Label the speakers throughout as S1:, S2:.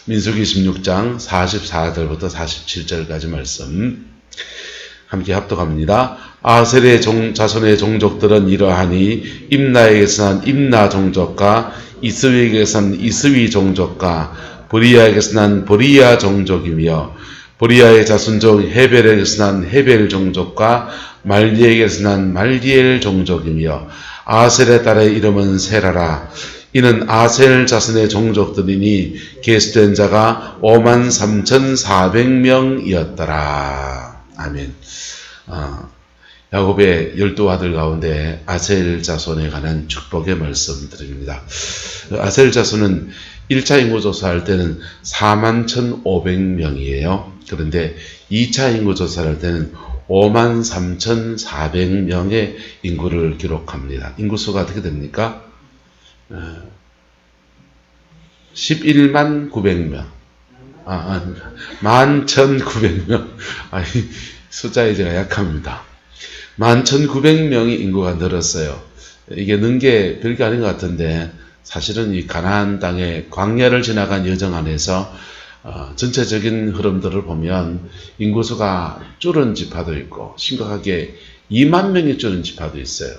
S1: 민수기 16장 44절부터 47절까지 말씀 함께 합독합니다. 아셀의 자손의 종족들은 이러하니 임나에게서 난 임나 종족과 이스위에게서 난 이스위 종족과 보리야에게서 난 보리야 종족이며 보리야의 자손족 헤벨에게서 난 헤벨 종족과 말디에게서 난 말디엘 종족이며 아셀의 딸의 이름은 세라라. 이는 아셀 자손의 종족들이니 계수된 자가 53,400명이었더라. 아멘. 야곱의 12아들 가운데 아셀 자손에 관한 축복의 말씀드립니다. 아셀 자손은 1차 인구조사할 때는 41,500명이에요. 그런데 2차 인구조사할 때는 53,400명의 인구를 기록합니다. 인구수가 어떻게 됩니까? 11만 900명. 11,900명. 숫자에 제가 약합니다. 11,900명이 인구가 늘었어요. 이게 는 게 별게 아닌 것 같은데, 사실은 이 가나안 땅의 광야를 지나간 여정 안에서 전체적인 흐름들을 보면 인구수가 줄은 지파도 있고 심각하게 2만 명이 줄은 지파도 있어요.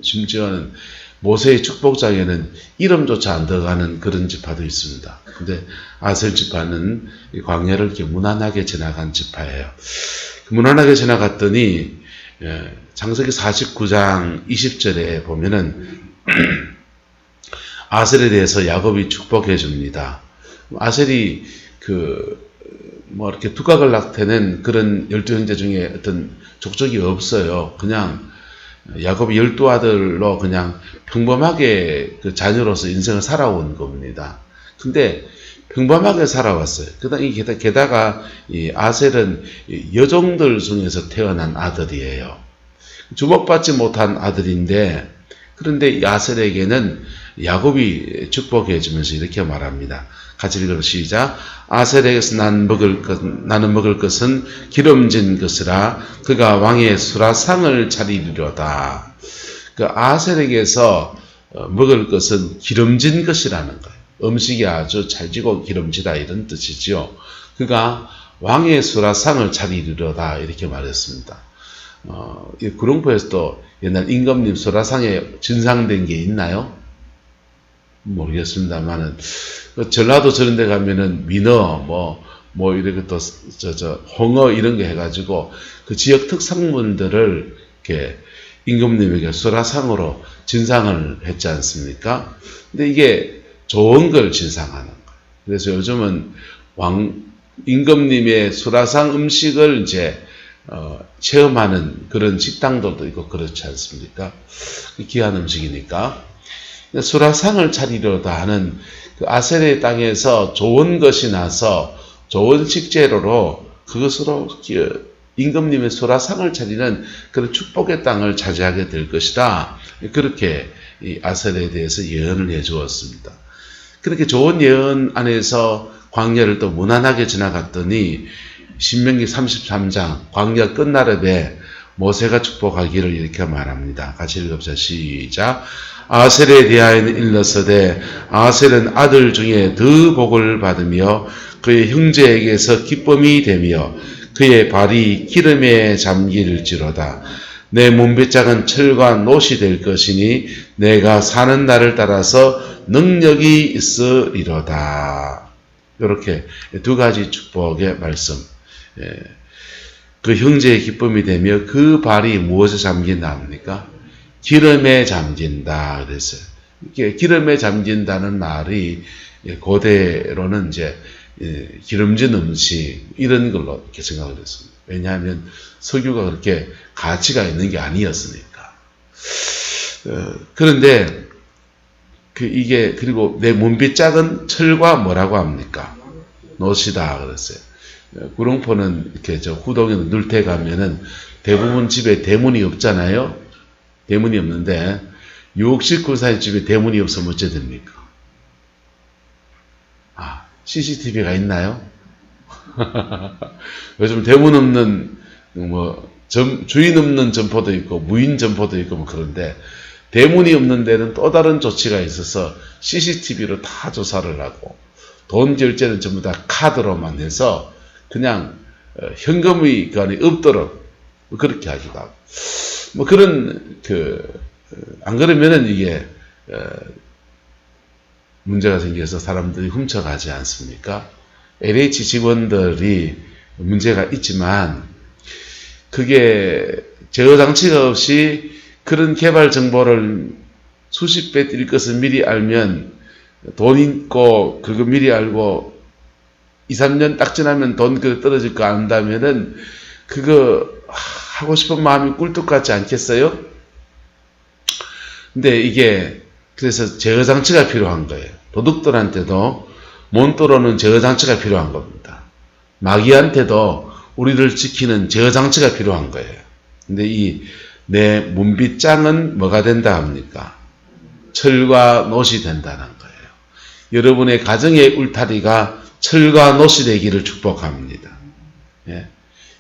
S1: 심지어는 모세의 축복장에는 이름조차 안 들어가는 그런 지파도 있습니다. 근데 아셀 지파는 이 광야를 이렇게 무난하게 지나간 지파예요. 무난하게 지나갔더니 창세기 49장 20절에 보면은 아셀에 대해서 야곱이 축복해 줍니다. 아셀이 이렇게 두각을 나타낸 그런 12형제 중에 어떤 족적이 없어요. 그냥 야곱이 12아들로 그냥 평범하게 그 자녀로서 인생을 살아온 겁니다. 근데 평범하게 살아왔어요. 게다가 이 아셀은 여종들 중에서 태어난 아들이에요. 주목받지 못한 아들인데, 그런데 이 아셀에게는 야곱이 축복해 주면서 이렇게 말합니다. 같이 읽어 시작. 아셀에게서 나는 먹을 것은 기름진 것이라 그가 왕의 수라상을 차리리로다. 그 아셀에게서 먹을 것은 기름진 것이라는 거예요. 음식이 아주 찰지고 기름지다 이런 뜻이지요. 그가 왕의 수라상을 차리리로다 이렇게 말했습니다. 구룡포에서도 옛날 임금님 수라상에 진상된 게 있나요? 모르겠습니다만은 전라도 저런 데 가면은 민어 이렇게 또 홍어 이런 거 해가지고 그 지역 특산물들을 이렇게 임금님에게 수라상으로 진상을 했지 않습니까? 근데 이게 좋은 걸 진상하는 거예요. 그래서 요즘은 임금님의 수라상 음식을 이제 체험하는 그런 식당들도 있고 그렇지 않습니까? 귀한 음식이니까. 수라상을 차리려다 하는 그 아셀의 땅에서 좋은 것이 나서 좋은 식재료로 그것으로 임금님의 수라상을 차리는 그런 축복의 땅을 차지하게 될 것이다. 그렇게 이 아셀에 대해서 예언을 해 주었습니다. 그렇게 좋은 예언 안에서 광야를 또 무난하게 지나갔더니 신명기 33장 광야 끝나름에 모세가 축복하기를 이렇게 말합니다. 같이 읽읍시다. 시작. 아셀에 대하여는 일러서되 아셀은 아들 중에 더 복을 받으며 그의 형제에게서 기쁨이 되며 그의 발이 기름에 잠길지로다. 내 몸배짝은 철과 놋이 될 것이니 내가 사는 날을 따라서 능력이 있으리로다. 이렇게 두 가지 축복의 말씀. 그 형제의 기쁨이 되며 그 발이 무엇에 잠긴다 합니까? 기름에 잠긴다 그랬어요. 기름에 잠긴다는 말이 고대로는 이제 기름진 음식 이런 걸로 이렇게 생각을 했습니다. 왜냐하면 석유가 그렇게 가치가 있는 게 아니었으니까. 그런데 그리고 내 몸빗짝은 철과 뭐라고 합니까? 놋이다 그랬어요. 구룡포는 이렇게 후동에 눌태 가면은 대부분 집에 대문이 없잖아요. 대문이 없는데 69사의 집에 대문이 없으면 어째 됩니까? CCTV가 있나요? 요즘 대문 없는 주인 없는 점포도 있고 무인 점포도 있고 그런데 대문이 없는 데는 또 다른 조치가 있어서 CCTV로 다 조사를 하고 돈 결제는 전부 다 카드로만 해서 그냥 현금이 그 안에 없도록 그렇게 하기도 하고 뭐 그런 안 그러면은 이게 문제가 생겨서 사람들이 훔쳐가지 않습니까? LH 직원들이 문제가 있지만 그게 제어 장치가 없이 그런 개발 정보를 수십 배 뛸 것을 미리 알면 돈 있고 그거 미리 알고 2, 3년 딱 지나면 돈 떨어질 거 안다면은 그거 하고 싶은 마음이 꿀떡 같지 않겠어요? 근데 이게 그래서 제어 장치가 필요한 거예요. 도둑들한테도 몬토로는 제어 장치가 필요한 겁니다. 마귀한테도 우리를 지키는 제어 장치가 필요한 거예요. 근데 이 내 문빗장은 뭐가 된다 합니까? 철과 놋이 된다는 거예요. 여러분의 가정의 울타리가 철과 놋이 되기를 축복합니다. 예.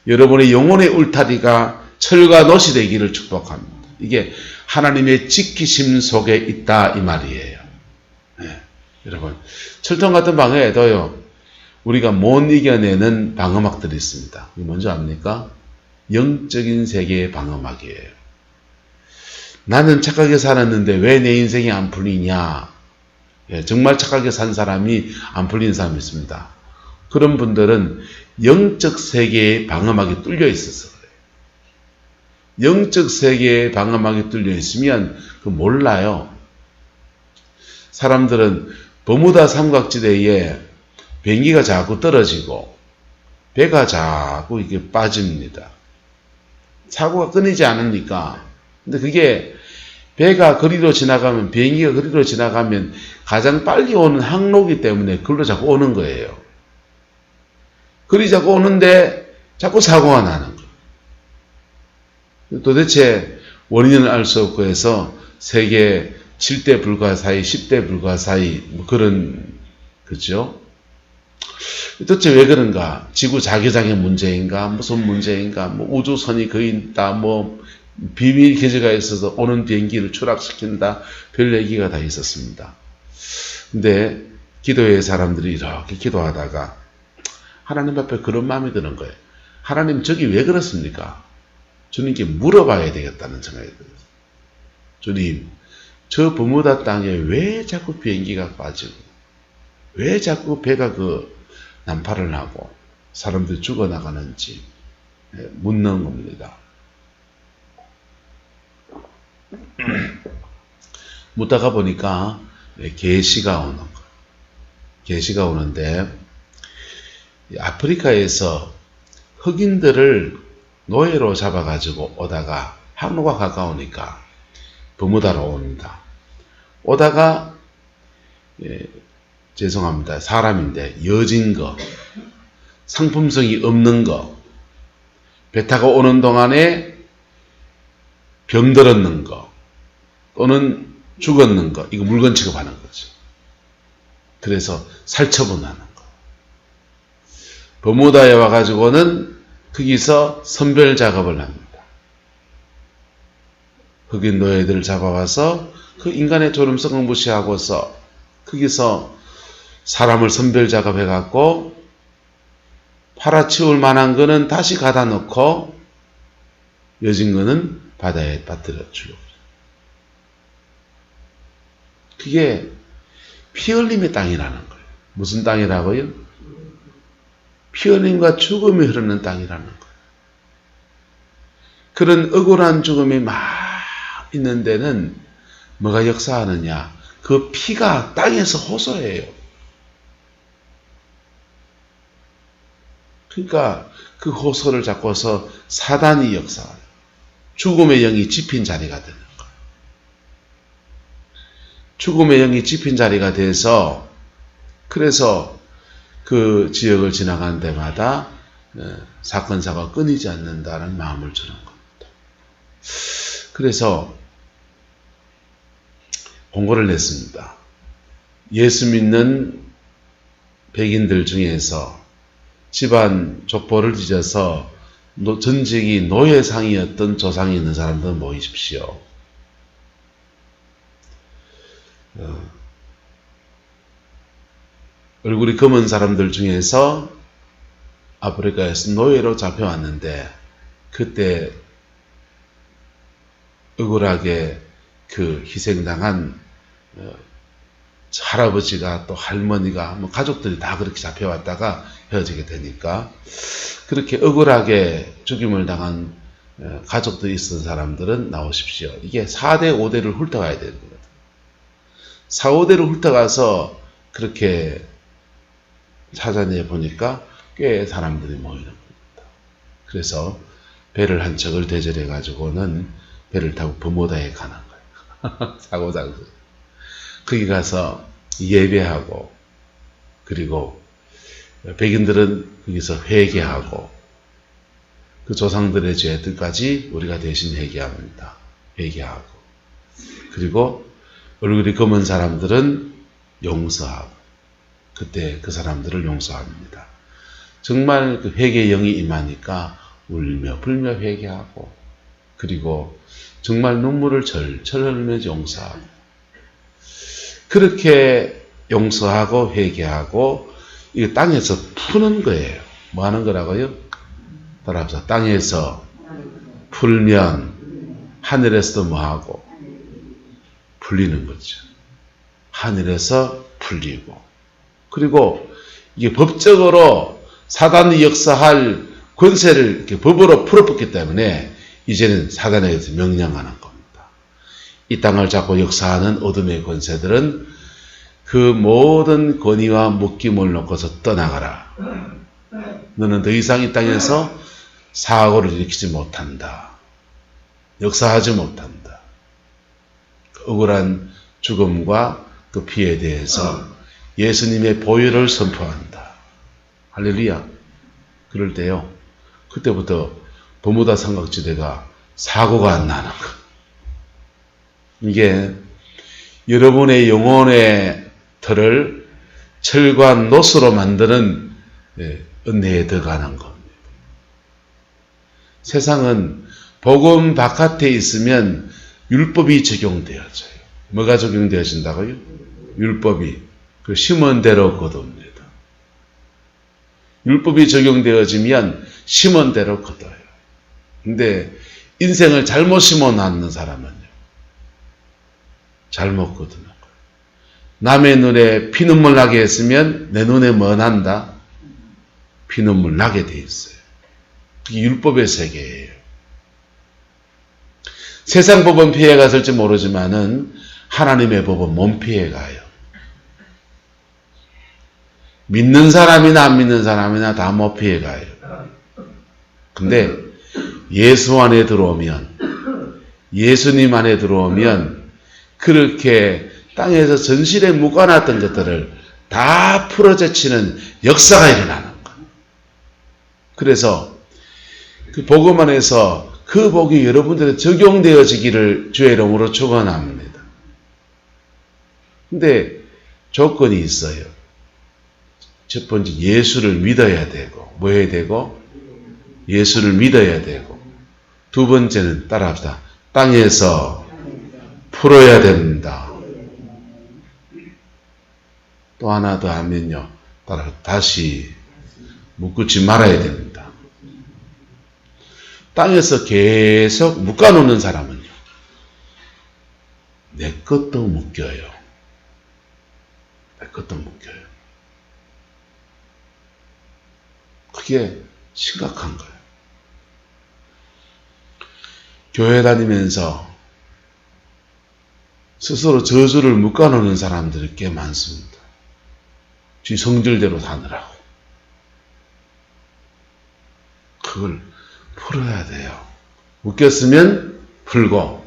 S1: 여러분의 영혼의 울타리가 철과 놋이 되기를 축복합니다. 이게 하나님의 지키심 속에 있다 이 말이에요. 예. 여러분 철통 같은 방어에도요 우리가 못 이겨내는 방어막들이 있습니다. 이게 뭔지 압니까? 영적인 세계의 방어막이에요. 나는 착하게 살았는데 왜 내 인생이 안 풀리냐? 예, 정말 착하게 산 사람이 안 풀리는 사람이 있습니다. 그런 분들은 영적 세계의 방어막이 뚫려 있어서 그래요. 영적 세계의 방어막이 뚫려 있으면 그 몰라요. 사람들은 버무다 삼각지대에 비행기가 자꾸 떨어지고 배가 자꾸 이게 빠집니다. 사고가 끊이지 않으니까. 근데 그게 배가 거리로 지나가면 비행기가 거리로 지나가면 가장 빨리 오는 항로기 때문에 그걸로 자꾸 오는 거예요. 그리 자꾸 오는데 자꾸 사고가 나는 거예요. 도대체 원인을 알 수 없고 해서 세계 7대 불가 사이, 10대 불가 사이 뭐 그런 그죠? 도대체 왜 그런가? 지구 자기장의 문제인가? 무슨 문제인가? 뭐 우주선이 거의 있다. 뭐 비밀 계제가 있어서 오는 비행기를 추락시킨다. 별 얘기가 다 있었습니다. 근데 기도의 사람들이 이렇게 기도하다가 하나님 앞에 그런 마음이 드는 거예요. 하나님 저기 왜 그렇습니까? 주님께 물어봐야 되겠다는 생각이 들어요. 주님, 저 버무다 땅에 왜 자꾸 비행기가 빠지고 왜 자꾸 배가 난파를 하고 사람들이 죽어나가는지 묻는 겁니다. 묻다가 보니까 계시가 오는 거예요. 계시가 오는데 아프리카에서 흑인들을 노예로 잡아가지고 오다가 항로가 가까우니까 버무다로 옵니다. 오다가 죄송합니다. 사람인데 여진 거, 상품성이 없는 거, 배 타고 오는 동안에 병들었는 거 또는 죽었는 거 이거 물건 취급하는 거죠. 그래서 살처분하는 거. 버무다에 와가지고는 거기서 선별 작업을 합니다. 흑인 노예들을 잡아와서 그 인간의 존엄성을 무시하고서 거기서 사람을 선별 작업해갖고 팔아치울 만한 거는 다시 가다 놓고 여진 거는 바다에 빠뜨려 주고. 그게 피 흘림의 땅이라는 거예요. 무슨 땅이라고요? 피 흘림과 죽음이 흐르는 땅이라는 거예요. 그런 억울한 죽음이 막 있는 데는 뭐가 역사하느냐? 그 피가 땅에서 호소해요. 그러니까 그 호소를 잡고서 사단이 역사해요. 죽음의 영이 집힌 자리가 되는 거예요. 죽음의 영이 집힌 자리가 돼서 그래서 그 지역을 지나가는 데마다 사건 사고가 끊이지 않는다는 마음을 주는 겁니다. 그래서 공고를 냈습니다. 예수 믿는 백인들 중에서 집안 족보를 뒤져서 전직이 노예상이었던 조상이 있는 사람들은 모이십시오. 얼굴이 검은 사람들 중에서 아프리카에서 노예로 잡혀왔는데 그때 억울하게 그 희생당한 할아버지가 또 할머니가 뭐 가족들이 다 그렇게 잡혀왔다가 헤어지게 되니까 그렇게 억울하게 죽임을 당한 가족들이 있었던 사람들은 나오십시오. 이게 4대 5대를 훑어가야 되는 거거든요. 4, 5대를 훑어가서 그렇게 찾아내 보니까 꽤 사람들이 모이는 겁니다. 그래서 배를 한 척을 대절해 가지고는 배를 타고 버무다에 가는 거예요. 사고장소. 거기 가서 예배하고 그리고 백인들은 거기서 회개하고 그 조상들의 죄들까지 우리가 대신 회개합니다. 회개하고 그리고 얼굴이 검은 사람들은 용서하고 그때 그 사람들을 용서합니다. 정말 그 회개의 영이 임하니까 울며 불며 회개하고 그리고 정말 눈물을 철철 흘리며 용서하고 그렇게 용서하고 회개하고 이 땅에서 푸는 거예요. 뭐 하는 거라고요? 따라합시다. 땅에서 풀면 하늘에서도 뭐 하고 풀리는 거죠. 하늘에서 풀리고 그리고 이게 법적으로 사단이 역사할 권세를 이렇게 법으로 풀어붙기 때문에 이제는 사단에게서 명령하는 겁니다. 이 땅을 잡고 역사하는 어둠의 권세들은 그 모든 권위와 묶임을 놓고서 떠나가라. 너는 더 이상 이 땅에서 사고를 일으키지 못한다. 역사하지 못한다. 억울한 죽음과 그 피해에 대해서 예수님의 보혈을 선포한다. 할렐루야. 그럴 때요. 그때부터 버무다 삼각지대가 사고가 안 나는 것. 이게 여러분의 영혼의 틀을 철과 노수로 만드는 은혜에 들어가는 겁니다. 세상은 복음 바깥에 있으면 율법이 적용되어져요. 뭐가 적용되어진다고요? 율법이 그 심은 대로 거둡니다. 율법이 적용되어지면 심은 대로 거둬요. 근데 인생을 잘못 심어놨는 사람은요. 잘못 거두는 거예요. 남의 눈에 피눈물 나게 했으면 내 눈에 뭐 난다? 피눈물 나게 돼 있어요. 그게 율법의 세계예요. 세상 법은 피해갔을지 모르지만은 하나님의 법은 못 피해가요. 믿는 사람이나 안 믿는 사람이나 다 못 피해가요. 근데 예수 안에 들어오면 예수님 안에 들어오면 그렇게 땅에서 전실에 묶어놨던 것들을 다 풀어제치는 역사가 일어나는 거예요. 그래서 그 복음 안에서 그 복이 여러분들에 적용되어지기를 주의 이름으로 축원합니다. 근데 조건이 있어요. 첫 번째 예수를 믿어야 되고 뭐 해야 되고 예수를 믿어야 되고 두 번째는 따라합시다. 땅에서 풀어야 됩니다. 또 하나 더 하면요. 따라 다시 묶지 말아야 됩니다. 땅에서 계속 묶어놓는 사람은요. 내 것도 묶여요. 내 것도 묶여요. 그게 심각한 거예요. 교회 다니면서 스스로 저주를 묶어놓는 사람들이 꽤 많습니다. 지 성질대로 사느라고. 그걸 풀어야 돼요. 묶였으면 풀고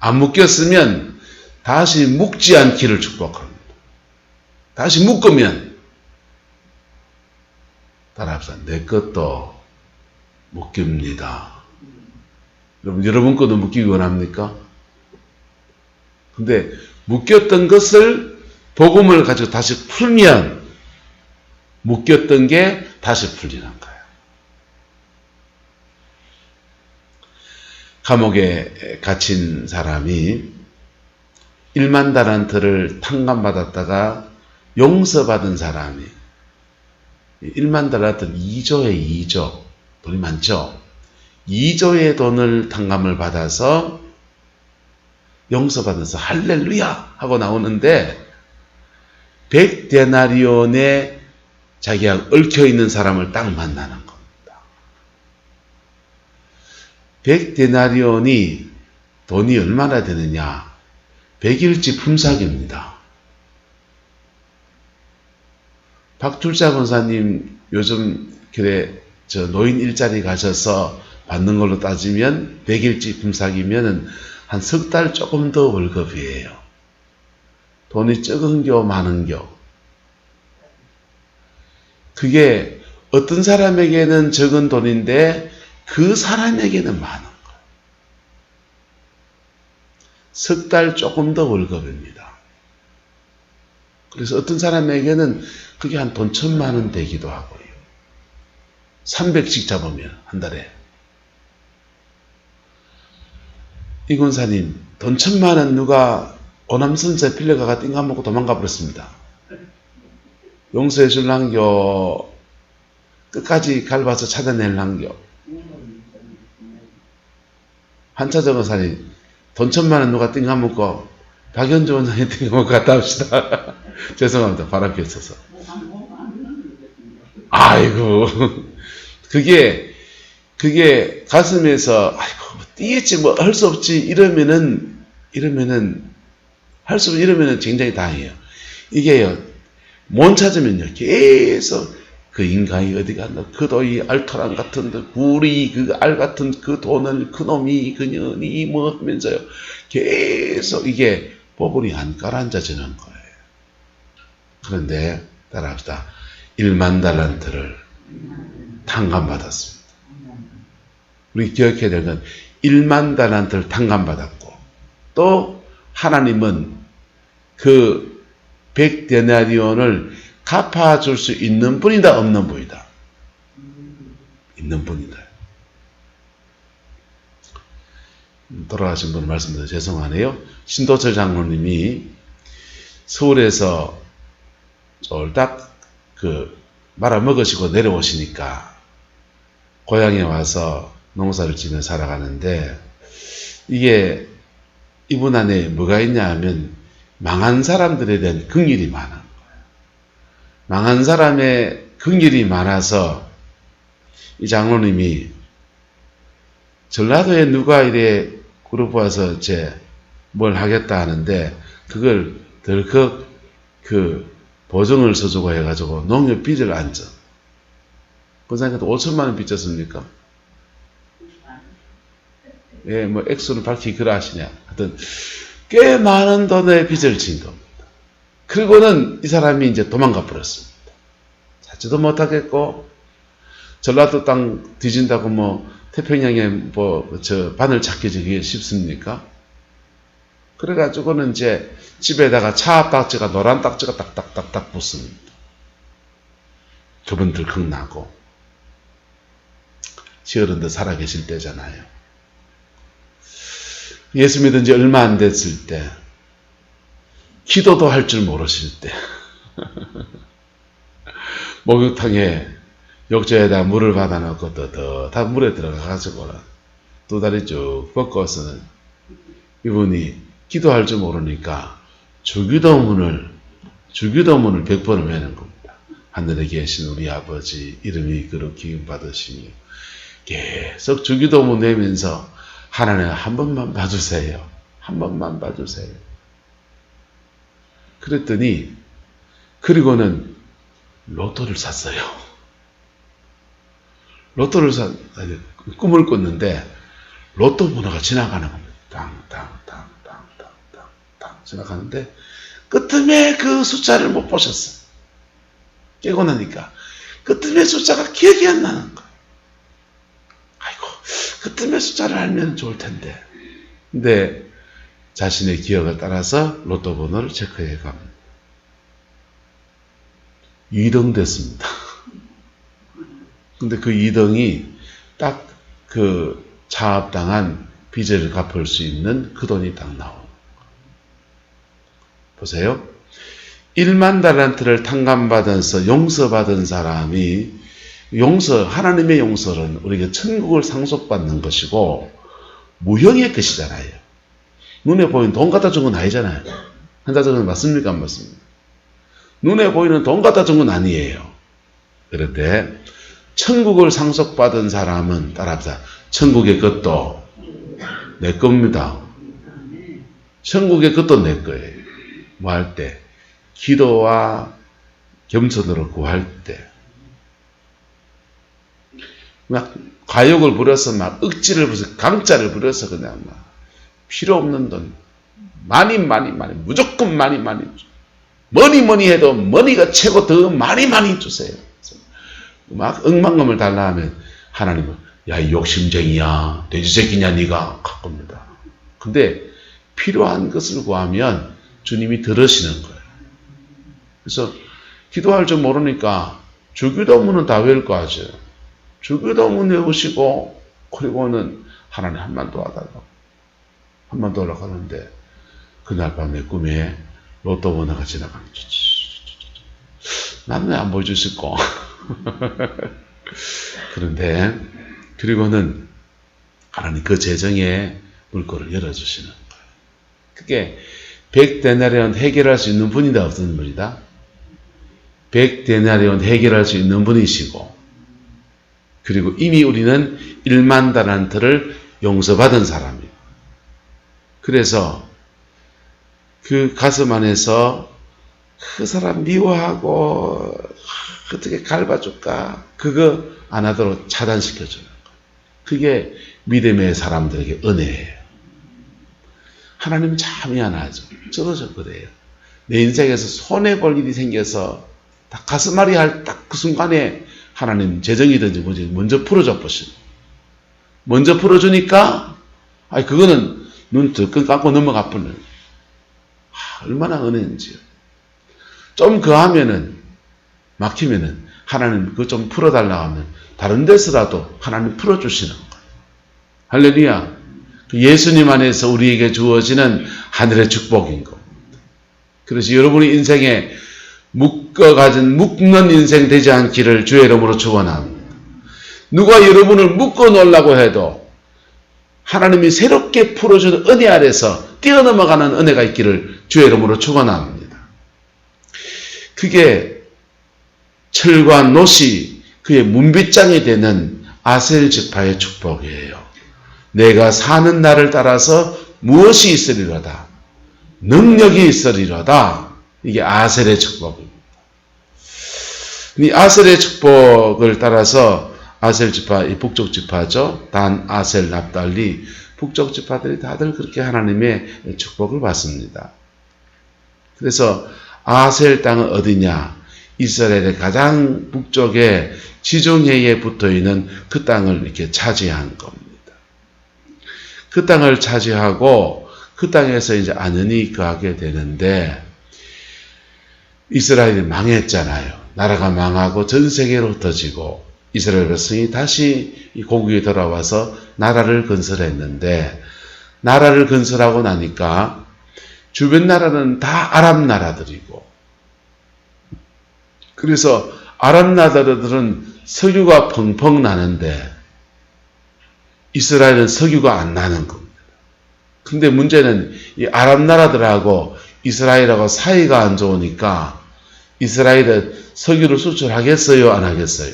S1: 안 묶였으면 다시 묶지 않기를 축복합니다. 다시 묶으면 따라합시다. 내 것도 묶입니다. 여러분 것도 묶이기 원합니까? 근데 묶였던 것을 복음을 가지고 다시 풀면 묶였던 게 다시 풀리는 거예요. 감옥에 갇힌 사람이 1만 달란트를 탕감받았다가 용서받은 사람이 1만 달러던 2조에 2조, 돈이 많죠. 2조의 돈을 탕감을 받아서 용서받아서 할렐루야 하고 나오는데 100데나리온에 자기가 얽혀있는 사람을 딱 만나는 겁니다. 100데나리온이 돈이 얼마나 되느냐? 100일치 품삯입니다. 박툴자 권사님 요즘 노인 일자리 가셔서 받는 걸로 따지면 100일치 품삯이면 한 석 달 조금 더 월급이에요. 돈이 적은겨 많은겨. 그게 어떤 사람에게는 적은 돈인데 그 사람에게는 많은 거예요. 석 달 조금 더 월급입니다. 그래서 어떤 사람에게는 그게 한 돈 1,000만 원 되기도 하고요. 300씩 잡으면 한 달에. 이 권사님, 돈 1,000만 원 누가 오남선사에 빌려가가 띵가 먹고 도망가 버렸습니다. 용서해 줄랑겨, 끝까지 갈봐서 찾아낼랑겨. 한차적 권사님, 돈 1,000만 원 누가 띵가 먹고 박연주 원장님 띵가 먹고 갔다 합시다. 죄송합니다. 바람 피었어서. 아이고, 그게 가슴에서, 아이고, 뛰겠지, 뭐, 할 수 없지, 이러면은 굉장히 다행이에요. 이게요, 못 찾으면요, 계속 그 인간이 어디 갔나, 그 도이 알토란 같은, 구리, 그 알 같은 그 돈을 그놈이, 그년이 뭐 하면서요, 계속 이게 버블이 안 깔아앉아지는 거예요. 그런데, 따라합시다. 1만 달란트를 탕감받았습니다. 우리 기억해야 될 건 1만 달란트를 탕감받았고 또 하나님은 그 100데나리온을 갚아줄 수 있는 분이다 없는 분이다? 있는 분이다. 돌아가신 분 말씀드려 죄송하네요. 신도철 장로님이 서울에서 쫄딱 말아먹으시고 내려오시니까 고향에 와서 농사를 지며 살아가는데 이게 이분 안에 뭐가 있냐 하면 망한 사람들에 대한 긍휼이 많은 거예요. 망한 사람의 긍휼이 많아서 이 장로님이 전라도에 누가 이래 그룹 와서 뭘 하겠다 하는데 그걸 덜컥 보증을 서주고 해가지고 농협 빚을 안 져. 권사님한테 5천만 원 빚졌습니까? 예, 뭐 액수를 밝히 그러하시냐. 하여튼 꽤 많은 돈의 빚을 진 겁니다. 그리고는 이 사람이 이제 도망가 버렸습니다. 찾지도 못하겠고 전라도 땅 뒤진다고 뭐 태평양에 바늘 찾기 그게 쉽습니까? 그래가지고는 이제 집에다가 차 딱지가 노란 딱지가 딱딱딱딱 붙습니다. 그분 들컥 나고 시어른들 살아계실 때잖아요. 예수 믿은 지 얼마 안 됐을 때 기도도 할 줄 모르실 때 목욕탕에 욕조에다 물을 받아놓고 다 물에 들어가가지고 두 다리 쭉 뻗고서는 이분이 기도할 줄 모르니까 주기도문을 100번을 외는 겁니다. 하늘에 계신 우리 아버지 이름이 거룩히 기름받으시며 계속 주기도문 내면서 하나님 한 번만 봐주세요. 한 번만 봐주세요. 그랬더니 그리고는 로또를 샀어요. 로또를 꿈을 꿨는데 로또 번호가 지나가는 겁니다. 땅땅땅땅땅땅땅 지나가는데 끝쯤에 그 숫자를 못 보셨어. 깨고 나니까 끝쯤에 숫자가 기억이 안 나는 거예요. 아이고 끝쯤에 숫자를 알면 좋을 텐데. 근데 자신의 기억을 따라서 로또 번호를 체크해 갑니다. 2등 됐습니다. 근데 그 2등이 딱 그 차압당한 빚을 갚을 수 있는 그 돈이 딱 나오는 거예요. 보세요. 1만 달란트를 탕감받아서 용서받은 사람이 하나님의 용서는 우리가 천국을 상속받는 것이고 무형의 것이잖아요. 눈에 보이는 돈 갖다 준 건 아니잖아요. 한자적은 맞습니까? 안 맞습니까? 눈에 보이는 돈 갖다 준 건 아니에요. 그런데 천국을 상속받은 사람은 따라합시다. 천국의 것도 내 겁니다. 천국의 것도 내 거예요. 뭐 할 때? 기도와 겸손으로 구할 때. 막 과욕을 부려서 막 억지를 부려서 강짜를 부려서 그냥 막 필요 없는 돈 많이 무조건 많이 뭐니 해도 머니가 최고 더 많이 주세요. 막 억만금을 달라 하면 하나님은 야, 이 욕심쟁이야, 돼지새끼냐 네가 할 겁니다. 근데 필요한 것을 구하면 주님이 들으시는 거예요. 그래서 기도할 줄 모르니까 주기도문은 다 외울 거 하죠. 주기도문 외우시고 그리고는 하나님 한만 도와달라고 한만 도와달라고 하는데 그날 밤 내 꿈에 로또 번호가 지나가는 거지. 나는 왜 안 보여주실까? 그런데 그리고는 하나님 그 재정의 물꼬를 열어주시는 거예요. 그게 100데나리온 해결할 수 있는 분이다 없는 분이다? 100데나리온 해결할 수 있는 분이시고 그리고 이미 우리는 1만 달란트를 용서받은 사람이에요. 그래서 그 가슴 안에서 그 사람 미워하고 어떻게 갈봐줄까? 그거 안 하도록 차단시켜주는 거예요. 그게 믿음의 사람들에게 은혜예요. 하나님은 참 미안하죠. 저도 그래요. 내 인생에서 손해볼 일이 생겨서 딱 가슴앓이 할 딱 그 순간에 하나님 재정이든지 뭐지 먼저 풀어줘 보시고 먼저 풀어주니까 그거는 눈 덜끈 감고 넘어가 버리는 얼마나 은혜인지요. 좀 그하면은 막히면은 하나님 그거 좀 풀어달라고 하면 다른 데서라도 하나님 풀어주시는 거예요. 할렐루야. 예수님 안에서 우리에게 주어지는 하늘의 축복인 겁니다. 그래서 여러분의 인생에 묶는 인생 되지 않기를 주의 이름으로 축원합니다. 누가 여러분을 묶어 놓으려고 해도 하나님이 새롭게 풀어주는 은혜 아래서 뛰어넘어가는 은혜가 있기를 주의 이름으로 축원합니다. 그게 철과 놋이 그의 문빗장이 되는 아셀 지파의 축복이에요. 내가 사는 날을 따라서 무엇이 있으리로다. 능력이 있으리로다. 이게 아셀의 축복입니다. 이 아셀의 축복을 따라서 아셀 지파, 이 북쪽 지파죠. 단, 아셀, 납달리 북쪽 지파들이 다들 그렇게 하나님의 축복을 받습니다. 그래서 아셀 땅은 어디냐? 이스라엘의 가장 북쪽에 지중해에 붙어있는 그 땅을 이렇게 차지한 겁니다. 그 땅을 차지하고 그 땅에서 이제 안연히 거하게 되는데 이스라엘이 망했잖아요. 나라가 망하고 전 세계로 흩어지고 이스라엘 백성이 다시 고국에 돌아와서 나라를 건설했는데 나라를 건설하고 나니까 주변 나라는 다 아랍 나라들이고 그래서 아랍 나라들은 석유가 펑펑 나는데 이스라엘은 석유가 안 나는 겁니다. 근데 문제는 이 아랍 나라들하고 이스라엘하고 사이가 안 좋으니까 이스라엘은 석유를 수출하겠어요? 안 하겠어요?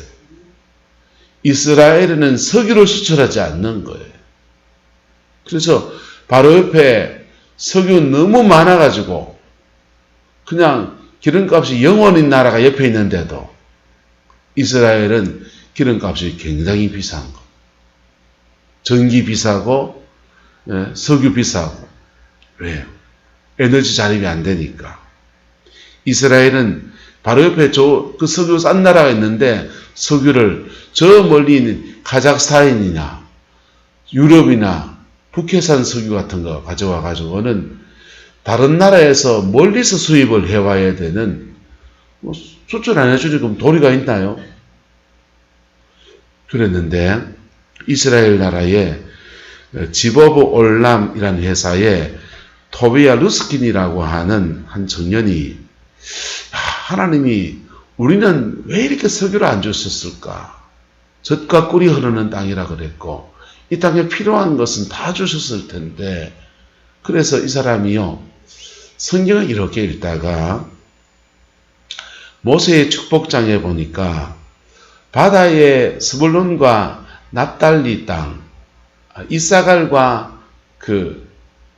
S1: 이스라엘은 석유를 수출하지 않는 거예요. 그래서 바로 옆에 석유 너무 많아가지고 그냥 기름값이 영원인 나라가 옆에 있는데도 이스라엘은 기름값이 굉장히 비싼 거. 전기 비싸고 석유 비싸고 왜요? 에너지 자립이 안 되니까. 이스라엘은 바로 옆에 그 석유 싼 나라가 있는데 석유를 저 멀리 있는 카자흐스탄이나 유럽이나 북해산 석유 같은 거 가져와 가지고는 다른 나라에서 멀리서 수입을 해와야 되는 수출 안 해주니 그럼 도리가 있나요? 그랬는데 이스라엘 나라의 지버브 올람이라는 회사에 토비아 루스킨이라고 하는 한 청년이 하나님이 우리는 왜 이렇게 석유를 안 주셨을까? 젖과 꿀이 흐르는 땅이라 그랬고 이 땅에 필요한 것은 다 주셨을 텐데 그래서 이 사람이요 성경을 이렇게 읽다가 모세의 축복장에 보니까 바다의 스불론과 납달리 땅 이사갈과 그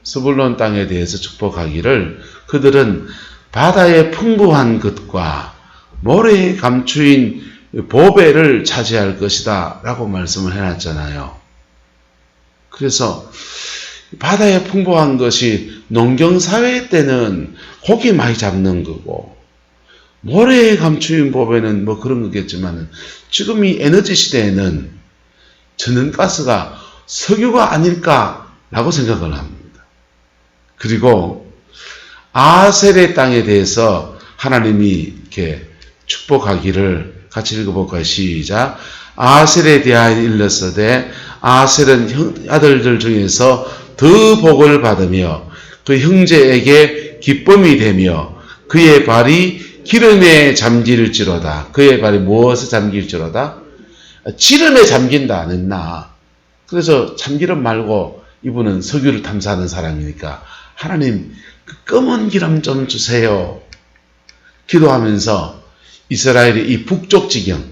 S1: 스불론 땅에 대해서 축복하기를 그들은 바다의 풍부한 것과 모래에 감추인 보배를 차지할 것이다 라고 말씀을 해놨잖아요. 그래서 바다에 풍부한 것이 농경사회 때는 고기 많이 잡는 거고 모래에 감추인 보배는 뭐 그런 거겠지만 지금 이 에너지 시대에는 천연가스가 석유가 아닐까라고 생각을 합니다. 그리고 아셀의 땅에 대해서 하나님이 이렇게 축복하기를 같이 읽어볼까요? 시작. 아셀에 대하여 일렀으되 아셀은 아들들 중에서 더 복을 받으며 그 형제에게 기쁨이 되며 그의 발이 기름에 잠길지로다. 그의 발이 무엇에 잠길지로다? 기름에 잠긴다 안 했나? 그래서 참기름 말고 이분은 석유를 탐사하는 사람이니까 하나님 그 검은 기름 좀 주세요. 기도하면서 이스라엘의 이 북쪽 지경을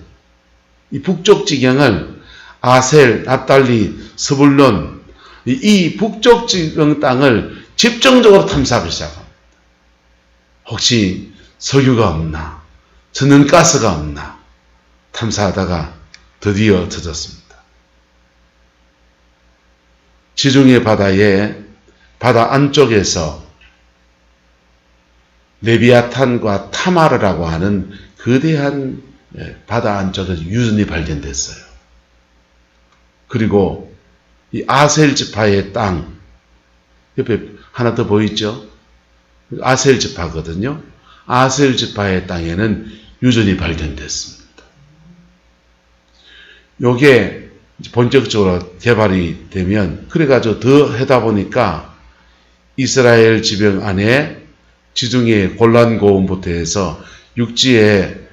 S1: 아셀, 납달리, 스불론 이 북쪽 지경 땅을 집중적으로 탐사하기 시작합니다. 혹시 석유가 없나? 천연가스가 없나? 탐사하다가 드디어 찾았습니다. 지중해 바다의 바다 안쪽에서 레비아탄과 타마르라고 하는 거대한 바다 안쪽에서 유전이 발견됐어요. 그리고 이 아셀 지파의 땅 옆에 하나 더 보이죠? 아셀 지파거든요. 아셀 지파의 땅에는 유전이 발견됐습니다. 요게 본격적으로 개발이 되면 그래가지고 더 하다 보니까 이스라엘 지병 안에 지중해 골란 고원부터 해서 육지에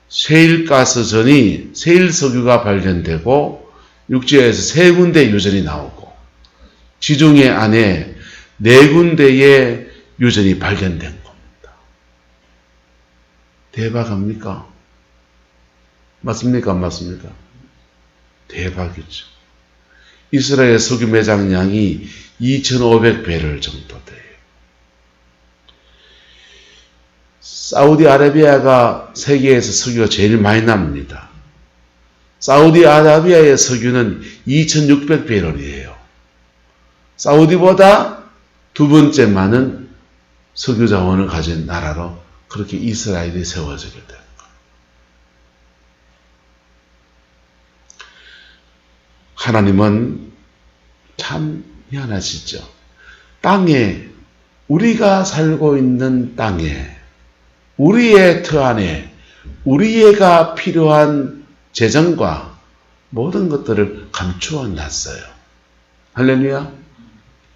S1: 셰일가스전이 세일석유가 발견되고 육지에서 3군데 유전이 나오고 지중해 안에 4군데의 유전이 발견된 겁니다. 대박입니까? 맞습니까? 안 맞습니까? 대박이죠. 이스라엘 석유 매장량이 2,500배럴 정도 돼요. 사우디아라비아가 세계에서 석유가 제일 많이 납니다. 사우디아라비아의 석유는 2,600배럴이에요. 사우디보다 2번째 많은 석유 자원을 가진 나라로 그렇게 이스라엘이 세워지게 됩니다. 하나님은 참 미안하시죠. 땅에 우리가 살고 있는 땅에 우리의 터 안에 우리가 필요한 재정과 모든 것들을 감추어 놨어요. 할렐루야.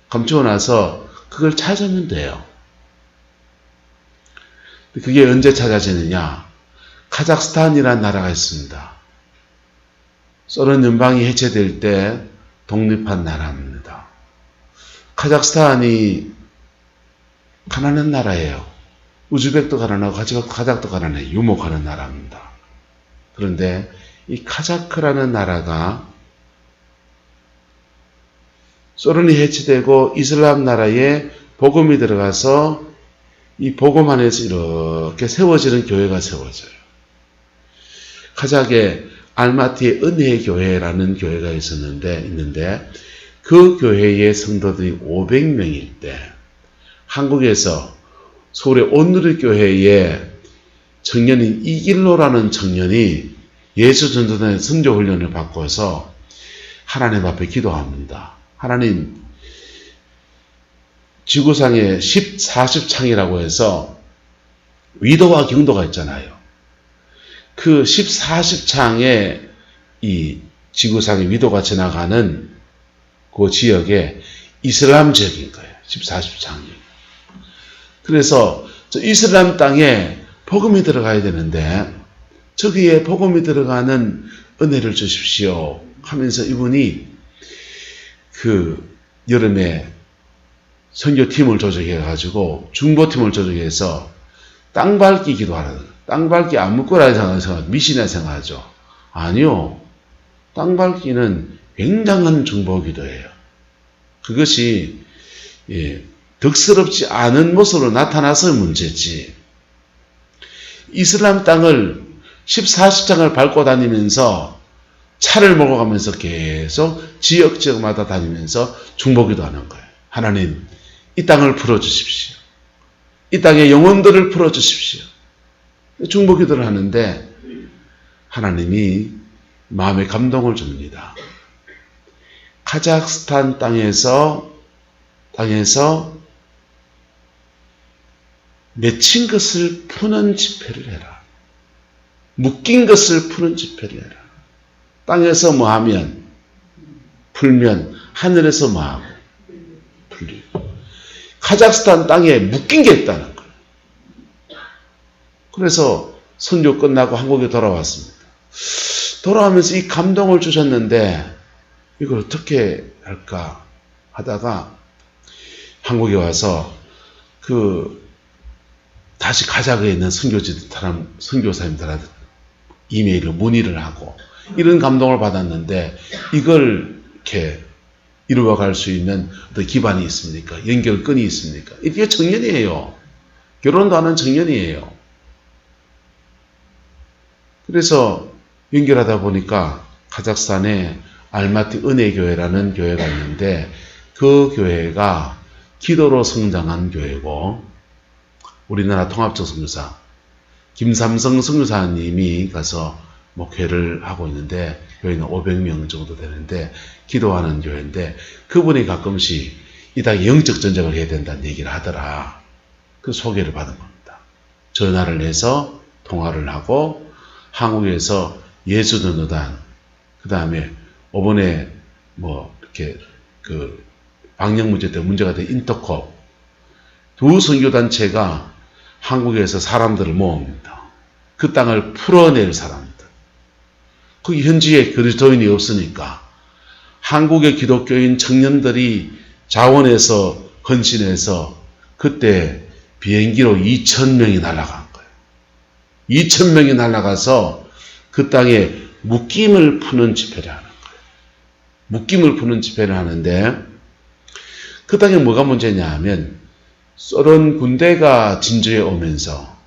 S1: 감추어 놔서 그걸 찾으면 돼요. 그게 언제 찾아지느냐? 카자흐스탄이라는 나라가 있습니다. 소련 연방이 해체될 때 독립한 나라입니다. 카자흐스탄이 가난한 나라예요. 우즈벡도 가난하고 카자흐도 가난해요. 유목하는 나라입니다. 그런데 이 카자흐라는 나라가 소련이 해체되고 이슬람 나라에 복음이 들어가서 이 복음 안에서 이렇게 세워지는 교회가 세워져요. 카자흐의 알마티의 은혜의 교회라는 교회가 있는데 그 교회의 성도들이 500명일 때 한국에서 서울의 온누리 교회의 청년인 이길로라는 청년이 예수 전도단의 선교 훈련을 받고서 하나님 앞에 기도합니다. 하나님, 지구상에 40창이라고 해서 위도와 경도가 있잖아요. 그 40창에 이 지구상의 위도가 지나가는 그 지역에 이슬람 지역인 거예요. 40창이. 그래서 저 이슬람 땅에 복음이 들어가야 되는데 저기에 복음이 들어가는 은혜를 주십시오 하면서 이분이 그 여름에 선교팀을 조직해가지고 중보팀을 조직해서 땅 밟기 기도하는 거예요. 땅 밟기 안 묶으라 생각하죠. 미신이라 생각하죠. 아니요. 땅 밟기는 굉장한 중보 기도예요. 그것이 덕스럽지 않은 모습으로 나타나서 문제지. 이슬람 땅을 14시장을 밟고 다니면서 차를 몰고 가면서 계속 지역마다 다니면서 중보기도 하는 거예요. 하나님, 이 땅을 풀어주십시오. 이 땅의 영혼들을 풀어주십시오. 중보기도를 하는데 하나님이 마음에 감동을 줍니다. 카자흐스탄 땅에서 맺힌 것을 푸는 집회를 해라. 묶인 것을 푸는 집회를 해라. 땅에서 뭐 하면 풀면 하늘에서 뭐 하고 풀리고. 카자흐스탄 땅에 묶인 게 있다는 거예요. 그래서 선교 끝나고 한국에 돌아왔습니다. 돌아오면서 이 감동을 주셨는데 이걸 어떻게 할까 하다가 한국에 와서 다시 카자흐에 있는 선교사님들한테 이메일로 문의를 하고 이런 감동을 받았는데 이걸 이렇게 이루어갈 수 있는 어떤 기반이 있습니까? 연결끈이 있습니까? 이게 청년이에요. 결혼도 하는 청년이에요. 그래서 연결하다 보니까 카자흐스탄에 알마티 은혜교회라는 교회가 있는데 그 교회가 기도로 성장한 교회고 우리나라 통합적 선교사 김삼성 선교사님이 가서 목회를 하고 있는데 교회는 500명 정도 되는데 기도하는 교회인데 그분이 가끔씩 이 땅에 영적 전쟁을 해야 된다는 얘기를 하더라. 그 소개를 받은 겁니다. 전화를 해서 통화를 하고 한국에서 예수전도단 그 다음에 이번에 뭐 이렇게 방역 문제 때문에 문제가 된 인터컵 두 선교단체가 한국에서 사람들을 모읍니다. 그 땅을 풀어낼 사람들. 거기 현지에 그리스도인이 없으니까 한국의 기독교인 청년들이 자원해서 헌신해서 그때 비행기로 2,000명이 날아간 거예요. 2,000명이 날아가서 그 땅에 묶임을 푸는 집회를 하는 거예요. 묶임을 푸는 집회를 하는데 그 땅에 뭐가 문제냐 하면 소련 군대가 진주에 오면서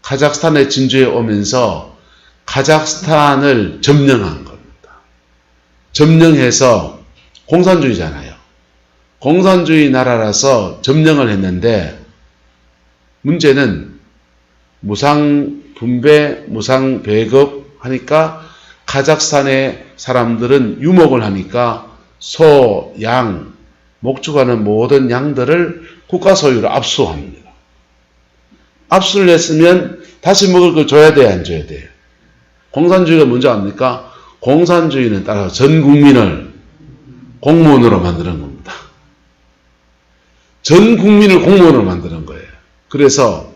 S1: 카자흐스탄에 진주에 오면서 카자흐스탄을 점령한 겁니다. 점령해서 공산주의잖아요. 공산주의 나라라서 점령을 했는데 문제는 무상 분배, 무상 배급 하니까 카자흐스탄의 사람들은 유목을 하니까 소, 양, 목축하는 모든 양들을 국가 소유로 압수합니다. 압수를 했으면 다시 먹을 걸 줘야 돼요, 안 줘야 돼요? 공산주의가 먼저 합니까? 공산주의는 따라서 전 국민을 공무원으로 만드는 겁니다. 전 국민을 공무원으로 만드는 거예요. 그래서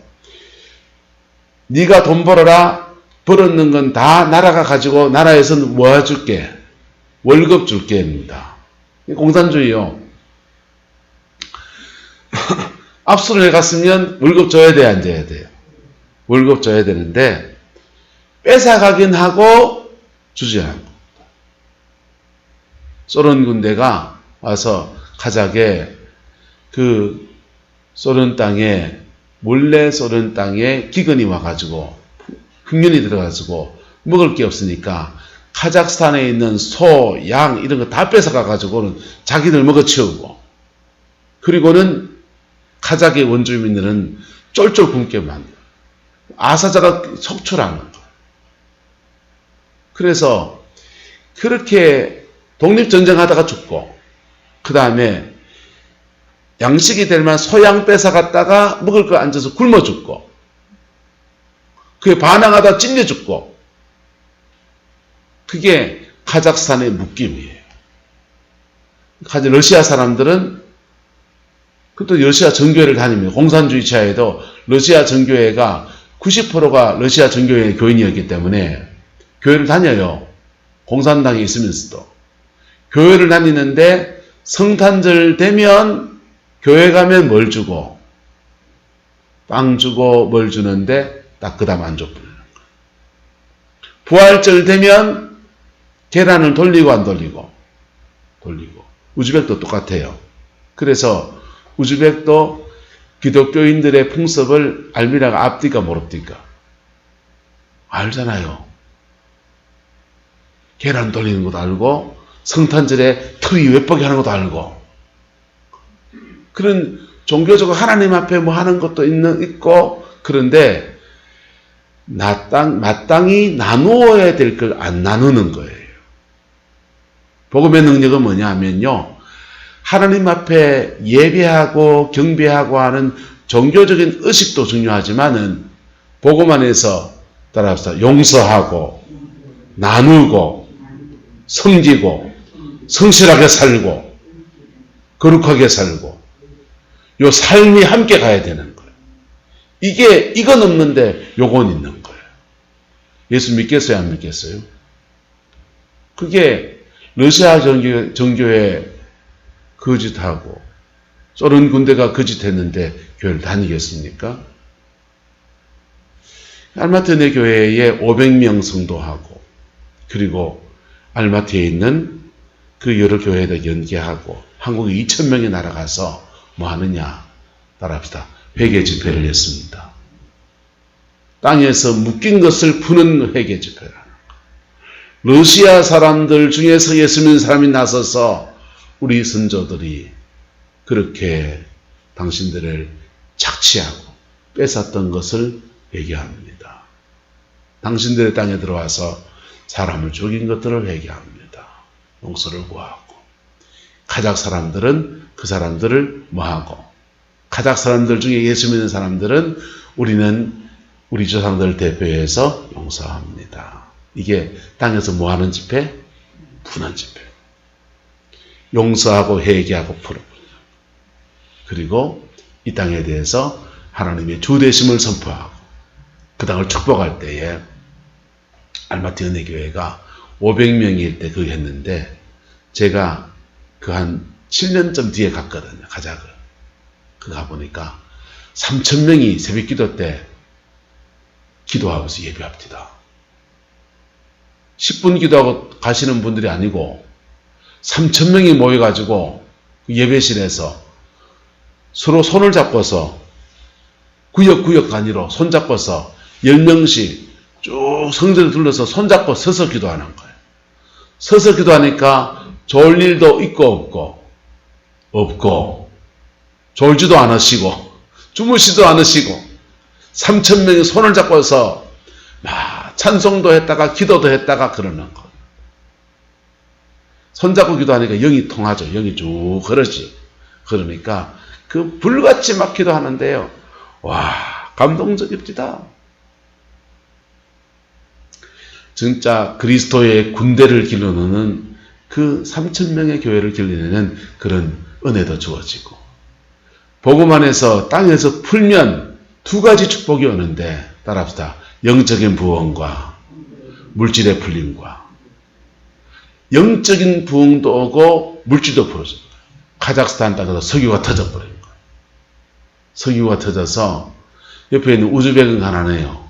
S1: 네가 돈 벌어라. 벌었는 건 다 나라가 가지고 나라에서 모아줄게. 월급 줄게입니다. 공산주의요. 압수를 해갔으면 월급 줘야 돼, 안 줘야 돼요? 월급 줘야 되는데 뺏어가긴 하고 주지 않고 소련 군대가 와서 카자흐에 그 소련 땅에 몰래 소련 땅에 기근이 와가지고 흉년이 들어가지고 먹을 게 없으니까 카자흐스탄에 있는 소, 양 이런 거 다 뺏어가가지고는 자기들 먹어치우고 그리고는 카자흐의 원주민들은 쫄쫄 굶게 만들어요. 아사자가 속출하는 거예요. 그래서 그렇게 독립전쟁하다가 죽고 그 다음에 양식이 될 만한 소양 뺏어갔다가 먹을 거 앉아서 굶어 죽고 그게 반항하다 찔려 죽고 그게 카자흐스탄의 묶임이에요. 러시아 사람들은 그것도 러시아 정교회를 다닙니다. 공산주의 시야에도 러시아 정교회가 90%가 러시아 정교회 교인이었기 때문에 교회를 다녀요. 공산당에 있으면서도. 교회를 다니는데 성탄절 되면 교회 가면 뭘 주고 빵 주고 뭘 주는데 딱 그 다음 안 줘버리는 거예요. 부활절 되면 계란을 돌리고 안 돌리고 돌리고. 우즈벡도 똑같아요. 그래서 우즈벡도 기독교인들의 풍습을 알미라가 압디까 모릅디까? 알잖아요. 계란 돌리는 것도 알고 성탄절에 트리 외쁘게 하는 것도 알고 그런 종교적으로 하나님 앞에 뭐 하는 것도 있고 그런데 마땅히 나누어야 될 걸 안 나누는 거예요. 복음의 능력은 뭐냐 하면요. 하나님 앞에 예배하고 경배하고 하는 종교적인 의식도 중요하지만은 복음 안에서 따라합시다. 용서하고 나누고 섬기고 성실하게 살고 거룩하게 살고 요 삶이 함께 가야 되는 거예요. 이건 없는데 요건 있는 거예요. 예수 믿겠어요? 안 믿겠어요? 그게 러시아 정교회 거짓하고 소련 군대가 거짓했는데 교회를 다니겠습니까? 알마티네 교회에 500명 성도하고 그리고 알마티에 있는 그 여러 교회에다 연계하고 한국에 2,000명이 날아가서 뭐 하느냐 따라합시다. 회개 집회를 했습니다. 땅에서 묶인 것을 푸는 회개 집회라는 거. 러시아 사람들 중에서 예수 믿는 사람이 나서서 우리 선조들이 그렇게 당신들을 착취하고 뺏었던 것을 회개합니다. 당신들의 땅에 들어와서 사람을 죽인 것들을 회개합니다. 용서를 구하고 카자흐 사람들은 그 사람들을 뭐하고 카자흐 사람들 중에 예수 믿는 사람들은 우리는 우리 조상들을 대표해서 용서합니다. 이게 땅에서 뭐하는 집회? 푸는 집회. 용서하고 회개하고 풀어버려요. 그리고 이 땅에 대해서 하나님의 주되심을 선포하고 그 땅을 축복할 때에 알마티 은혜교회가 500명일 때 그거 했는데 제가 그 한 7년쯤 뒤에 갔거든요. 가자그. 그거 가보니까 3,000명이 새벽 기도 때 기도하면서 예배합니다. 10분 기도하고 가시는 분들이 아니고 3,000명이 모여가지고 예배실에서 서로 손을 잡고서 구역 단위로 손잡고서 10명씩 쭉 성전을 둘러서 손잡고 서서 기도하는 거예요. 서서 기도하니까 좋을 일도 있고 없고 졸지도 않으시고 주무시도 않으시고 3,000명이 손을 잡고서 막 찬송도 했다가 기도도 했다가 그러는 거. 손잡고 기도하니까 영이 통하죠. 영이 쭉 흐르지. 그러니까 그 불같이 막 기도하는데요. 와, 감동적입니다. 진짜 그리스도의 군대를 기르는 그 3,000명의 교회를 기르는 그런 은혜도 주어지고 복음 안에서 땅에서 풀면 두 가지 축복이 오는데 따라합시다. 영적인 부흥과 물질의 풀림과 영적인 부흥도 오고 물질도 풀어져요. 카자흐스탄 땅에서 석유가 터져버린 거예요. 석유가 터져서 옆에 있는 우즈벡은 가난해요.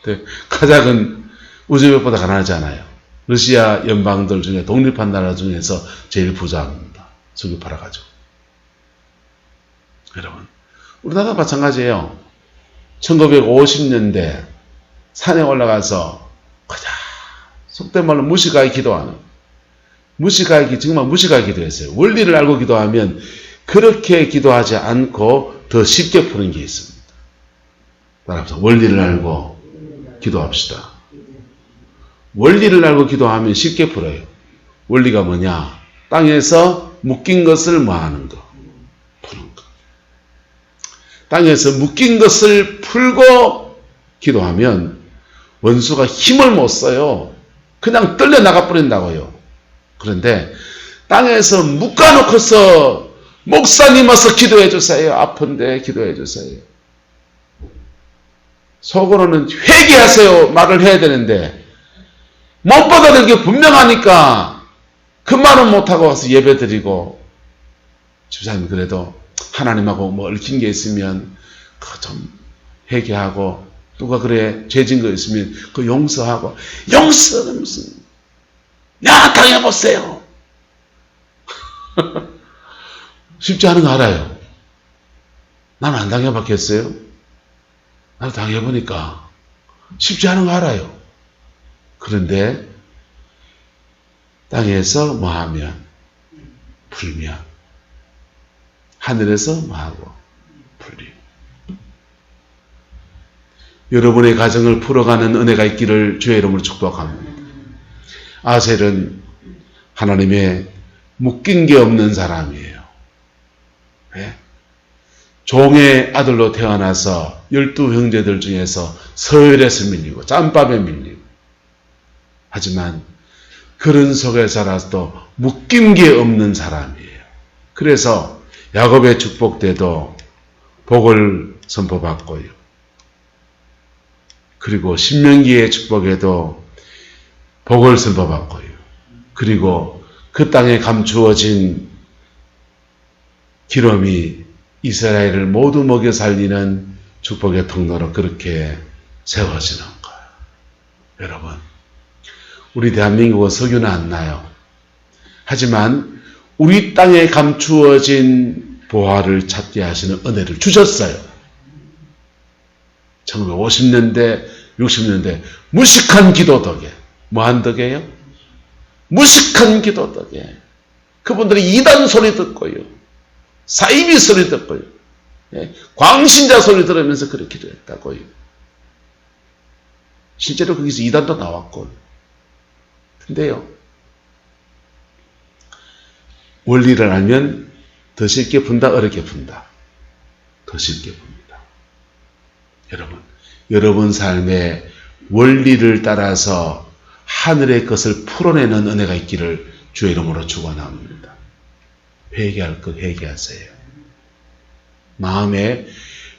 S1: 근데 카자흐는 우즈벡보다 가난하지 않아요. 러시아 연방들 중에 독립한 나라 중에서 제일 부자입니다. 석유 팔아가지고. 여러분, 우리나라도 마찬가지예요. 1950년대 산에 올라가서 가자 속된 말로 무시가에 기도하는 정말 무시가에 기도했어요. 원리를 알고 기도하면 그렇게 기도하지 않고 더 쉽게 푸는 게 있습니다. 따라서 원리를 알고 기도합시다. 원리를 알고 기도하면 쉽게 풀어요. 원리가 뭐냐? 땅에서 묶인 것을 뭐하는 거? 푸는 거. 땅에서 묶인 것을 풀고 기도하면 원수가 힘을 못 써요. 그냥 떨려 나가 버린다고요. 그런데 땅에서 묶어놓고서 목사님 와서 기도해 주세요. 아픈데 기도해 주세요. 속으로는 회개하세요 말을 해야 되는데 못 받아들인 게 분명하니까 그 말은 못하고 와서 예배 드리고, 집사님 그래도 하나님하고 뭐 얽힌 게 있으면 그거 좀 회개하고, 누가 그래 죄진 거 있으면 그 용서하고. 용서는 무슨, 야 당해보세요. 쉽지 않은 거 알아요. 나는 안 당해봤겠어요? 나도 당해보니까 쉽지 않은 거 알아요. 그런데 땅에서 뭐하면 불면, 하늘에서 뭐하고 불리. 여러분의 가정을 풀어가는 은혜가 있기를 주의 이름으로 축복합니다. 아셀은 하나님의 묶인 게 없는 사람이에요. 네? 종의 아들로 태어나서 12형제들 중에서 서열에서 밀리고 짬밥에 밀리고, 하지만 그런 속에 살아도 묶인 게 없는 사람이에요. 그래서 야곱의 축복 때도 복을 선포받고요. 그리고 신명기의 축복에도 복을 선포받고요. 그리고 그 땅에 감추어진 기름이 이스라엘을 모두 먹여 살리는 축복의 통로로 그렇게 세워지는 거예요. 여러분, 우리 대한민국은 석유는 안 나요. 하지만 우리 땅에 감추어진 보화를 찾게 하시는 은혜를 주셨어요. 1950년대, 60년대 무식한 기도 덕에, 뭐한 덕에요? 무식한 기도 덕에 그분들이 이단 소리 듣고요, 사이비 소리 듣고요, 광신자 소리 들으면서 그렇게 기도했다고요. 실제로 거기서 이단도 나왔고. 근데요, 원리를 알면 더 쉽게 푼다, 어렵게 푼다? 더 쉽게 풉니다. 여러분 삶의 원리를 따라서 하늘의 것을 풀어내는 은혜가 있기를 주의 이름으로 축원합니다. 회개할 것 회개하세요. 마음에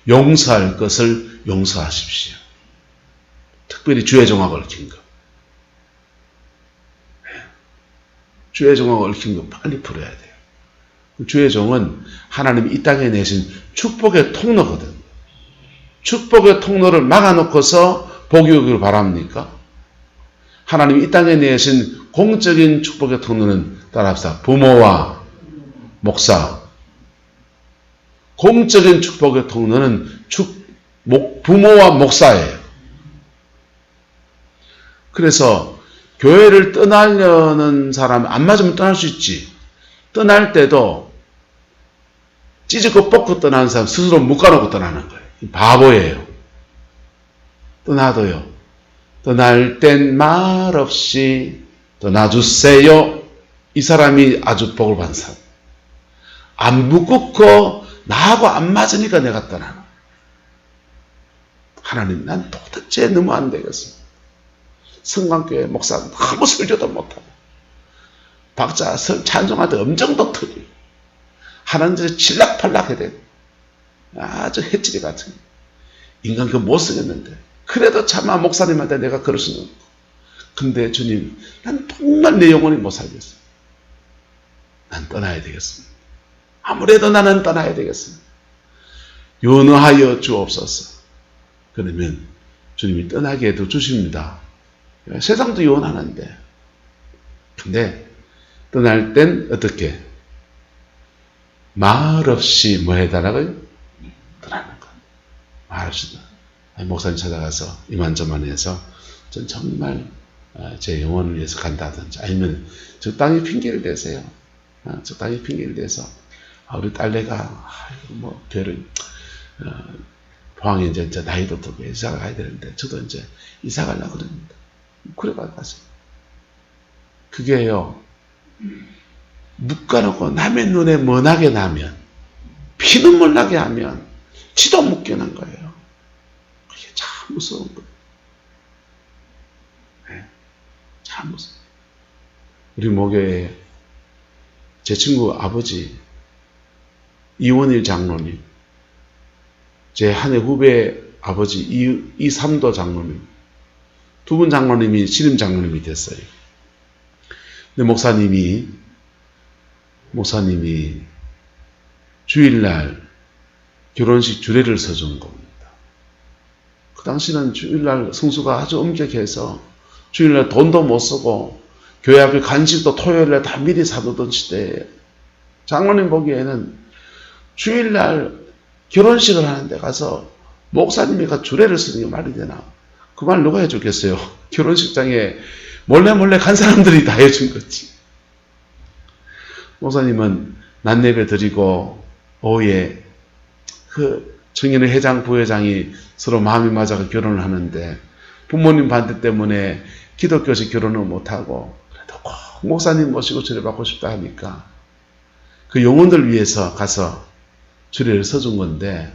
S1: 용서할 것을 용서하십시오. 특별히 주의 종하고 얽힌 것. 주의 종하고 얽힌 거 빨리 풀어야 돼요. 주의 종은 하나님이 이 땅에 내신 축복의 통로거든. 축복의 통로를 막아놓고서 복이 오기를 바랍니까? 하나님이 이 땅에 내신 공적인 축복의 통로는 따라합시다. 부모와 목사. 공적인 축복의 통로는 부모와 목사예요. 그래서 교회를 떠나려는 사람, 안 맞으면 떠날 수 있지. 떠날 때도 찢고 뽑고 떠나는 사람 스스로 묶어놓고 떠나는 거예요. 바보예요. 떠나도요, 떠날 땐 말없이 떠나주세요. 이 사람이 아주 복을 받은 사람. 안 묶고 나하고 안 맞으니까 내가 떠나는 거예요. 하나님, 난 도대체 너무 안 되겠어. 성강교회 목사 아무 설교도 못하고, 박자 찬송할 때 음정도 틀리고, 하나님들이 칠락팔락해야 되고, 아주 해치리 같은 인간 그거 못 쓰겠는데, 그래도 차마 목사님한테 내가 그럴 수는 없고. 근데 주님, 난 정말 내 영혼이 못 살겠어. 난 떠나야 되겠습니다. 아무래도 나는 떠나야 되겠습니다. 윤허하여 주옵소서. 그러면 주님이 떠나게 해도 주십니다. 세상도 유언하는데. 근데 떠날 땐 어떻게? 말없이 뭐 해달라고요? 떠나는 것. 말없이. 목사님 찾아가서 이만저만 해서 전 정말 제 영혼을 위해서 간다든지, 아니면 적당히 핑계를 대세요. 적당히 핑계를 대서 우리 딸내가 뭐 교회를 포항에 이제 나이도 들고 이사가 가야 되는데 저도 이제 이사 가려고 그럽니다. 그래 가세요. 그게요, 묶어놓고 남의 눈에 먼하게 나면, 피눈물 나게 하면 지도 묶이는 거예요. 그게 참 무서운 거예요. 네, 참 무서워요. 우리 목요에 제 친구 아버지 이원일 장로님, 제 한 해 후배 아버지 이삼도 장로님, 두 분 장로님이 신임 장로님이 됐어요. 근데 목사님이 주일날 결혼식 주례를 서준 겁니다. 그 당시는 주일날 성수가 아주 엄격해서 주일날 돈도 못 쓰고 교회 앞에 간식도 토요일날 다 미리 사두던 시대에 장로님 보기에는 주일날 결혼식을 하는데 가서 목사님이 주례를 쓰는 게 말이 되나? 그 말 누가 해줬겠어요? 결혼식장에 몰래 간 사람들이 다 해준 거지. 목사님은 낮 예배 드리고 오후에 그 청년회 회장, 부회장이 서로 마음이 맞아서 결혼을 하는데 부모님 반대 때문에 기독교식 결혼을 못하고 그래도 꼭 목사님 모시고 주례 받고 싶다 하니까 그 영혼들 위해서 가서 주례를 서준 건데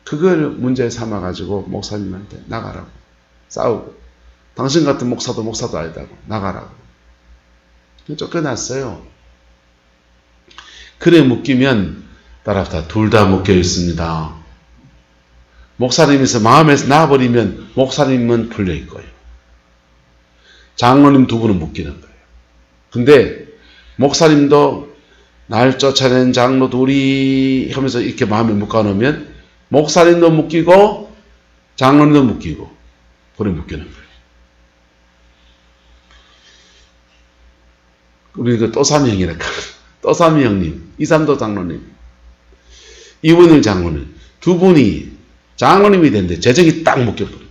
S1: 그걸 문제 삼아가지고 목사님한테 나가라고 싸우고 당신 같은 목사도 아니다고 나가라고 쫓겨났어요. 그래 묶이면 따라다 둘 다 묶여 있습니다. 목사님에서 마음에서 나와버리면 목사님은 풀려 있고요. 장로님 두 분은 묶이는 거예요. 근데 목사님도 날 쫓아낸 장로 둘이 하면서 이렇게 마음에 묶어놓으면 목사님도 묶이고 장로님도 묶이고 그래 묶이는 거예요. 우리 그 또삼이 형이랄까. 또삼이 형님, 이삼도 장로님, 이원일 장로님 두 분이 장로님이 됐는데 재정이 딱 묶여버려요.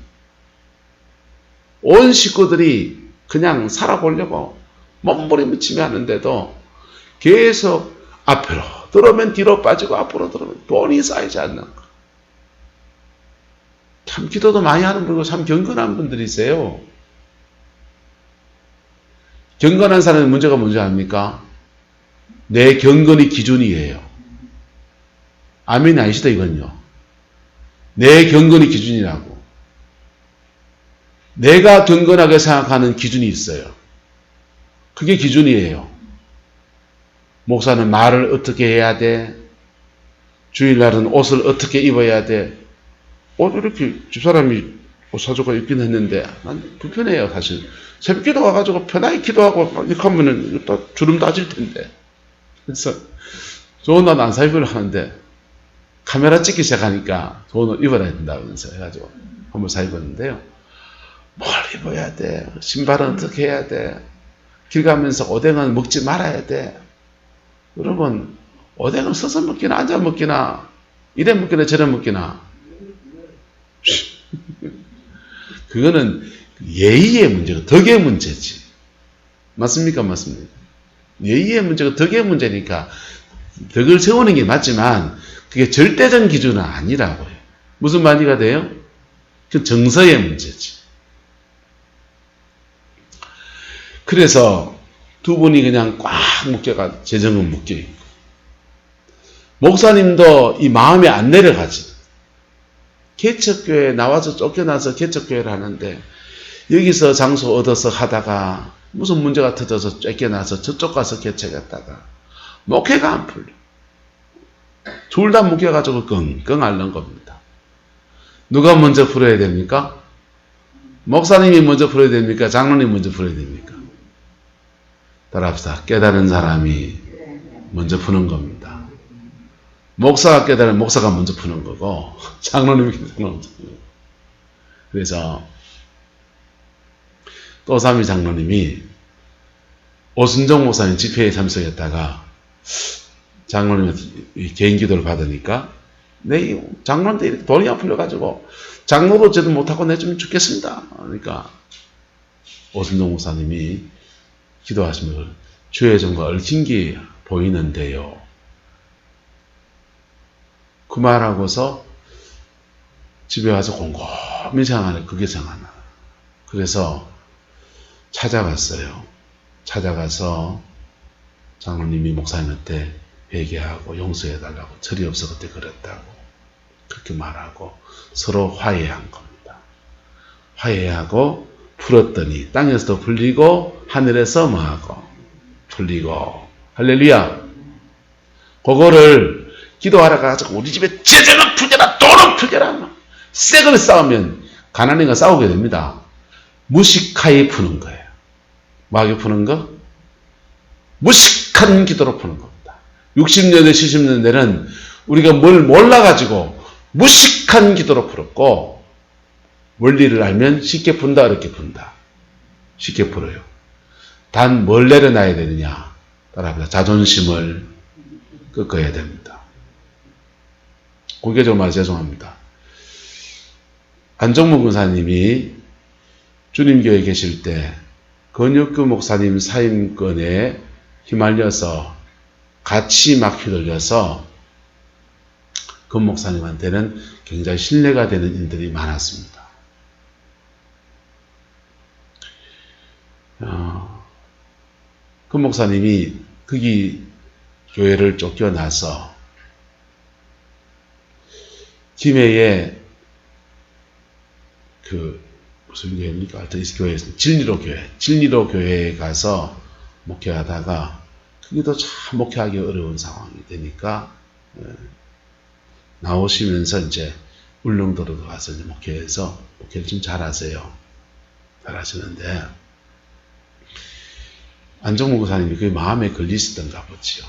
S1: 온 식구들이 그냥 살아보려고 몸부림치며 하는데도 계속 앞으로 들어오면 뒤로 빠지고 앞으로 들어오면 돈이 쌓이지 않는 거. 참 기도도 많이 하는 분이고 참 경건한 분들이세요. 경건한 사람의 문제가 뭔지 압니까? 내 경건이 기준이에요. 아멘이 아니시다 이건요. 내 경건이 기준이라고. 내가 경건하게 생각하는 기준이 있어요. 그게 기준이에요. 목사는 말을 어떻게 해야 돼? 주일날은 옷을 어떻게 입어야 돼? 이렇게 집사람이 옷 사주가 입긴 했는데 난 불편해요 사실. 새벽기도 와가지고 편하게 기도하고 이렇게 하면은 또 주름 따질 텐데. 그래서 좋은 옷 안 사입으려 하는데 카메라 찍기 시작하니까 좋은 옷 입어야 된다면서 해가지고 한번 사입었는데요. 뭘 입어야 돼? 신발은 어떻게 해야 돼? 길 가면서 오뎅은 먹지 말아야 돼. 여러분 오뎅은 서서 먹기나 앉아 먹기나 이래 먹기나 저래 먹기나 그거는 예의의 문제고 덕의 문제지. 맞습니까? 맞습니까? 예의의 문제고 덕의 문제니까 덕을 세우는 게 맞지만 그게 절대적 기준은 아니라고요. 무슨 말이가 돼요? 그 정서의 문제지. 그래서 두 분이 그냥 꽉 묶여가 재정은 묶여있고 목사님도 이 마음에 안 내려가지. 개척교회에 나와서 쫓겨나서 개척교회를 하는데 여기서 장소 얻어서 하다가 무슨 문제가 터져서 쫓겨나서 저쪽 가서 개척했다가 목회가 안 풀려. 둘 다 묶여가지고 끙끙 앓는 겁니다. 누가 먼저 풀어야 됩니까? 목사님이 먼저 풀어야 됩니까? 장로님 먼저 풀어야 됩니까? 따라합시다. 깨달은 사람이 먼저 푸는 겁니다. 목사가 깨달은 목사가 먼저 푸는 거고 장로님이 먼저 푸는 거고. 그래서 또삼이 장로님이 오순정 목사님 집회에 참석했다가 장로님한테 개인 기도를 받으니까 내 장로한테 이렇게 돈이 안 풀려가지고 장로로 제도 못하고 내주면 죽겠습니다. 그러니까 오순정 목사님이 기도하시면 주의 종과 얽힌 게 보이는데요. 그 말하고서 집에 와서 곰곰이 생각하네. 그게 생각나. 그래서 찾아갔어요. 찾아가서 장로님이 목사님한테 회개하고 용서해달라고 철이 없어 그때 그랬다고 그렇게 말하고 서로 화해한 겁니다. 화해하고 풀었더니 땅에서도 풀리고 하늘에서 뭐하고 풀리고 할렐루야. 그거를 기도하러 가가지고 우리 집에 제재는 풀게라, 돈은 풀게라. 쎄거리 싸우면 가난이가 싸우게 됩니다. 무식하게 푸는 거예요. 뭐하게 푸는 거? 무식한 기도로 푸는 겁니다. 60년대, 70년대는 우리가 뭘 몰라가지고 무식한 기도로 풀었고, 원리를 알면 쉽게 푼다, 어렵게 푼다. 쉽게 풀어요. 단 뭘 내려놔야 되느냐? 따라합니다. 자존심을 꺾어야 됩니다. 공개적으로 말해 죄송합니다. 안정무 군사님이 주님교회에 계실 때 권혁규 목사님 사임권에 휘말려서 같이 막 휘둘려서 권 목사님한테는 굉장히 신뢰가 되는 일들이 많았습니다. 권 목사님이 거기 교회를 쫓겨나서 김해에 무슨 교회입니까? 하여튼 이 교회에서 진리로 교회에 가서 목회하다가 거기도 참 목회하기 어려운 상황이 되니까 나오시면서 이제 울릉도로 가서 이제 목회해서 목회를 좀 잘하세요. 잘하시는데 안정무 목사님이 그게 마음에 걸리시던가 보지요.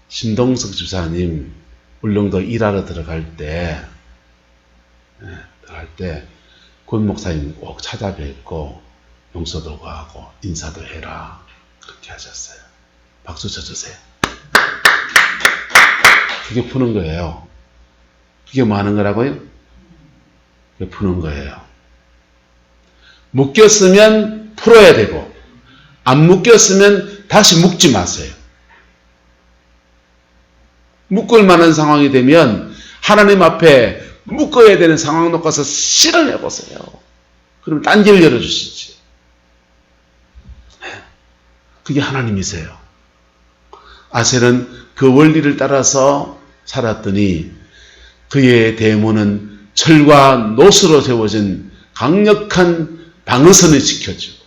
S1: 신동석 집사님 울릉도 일하러 들어갈 때 권 목사님 꼭 찾아뵙고 용서도 구하고 인사도 해라. 그렇게 하셨어요. 박수 쳐주세요. 그게 푸는 거예요. 그게 뭐 하는 거라고요? 그게 푸는 거예요. 묶였으면 풀어야 되고 안 묶였으면 다시 묶지 마세요. 묶을 만한 상황이 되면 하나님 앞에 묶어야 되는 상황 놓고서 실을 해보세요. 그러면 딴 길을 열어주시지. 그게 하나님이세요. 아셀은 그 원리를 따라서 살았더니 그의 대문은 철과 노수로 세워진 강력한 방어선을 지켜주고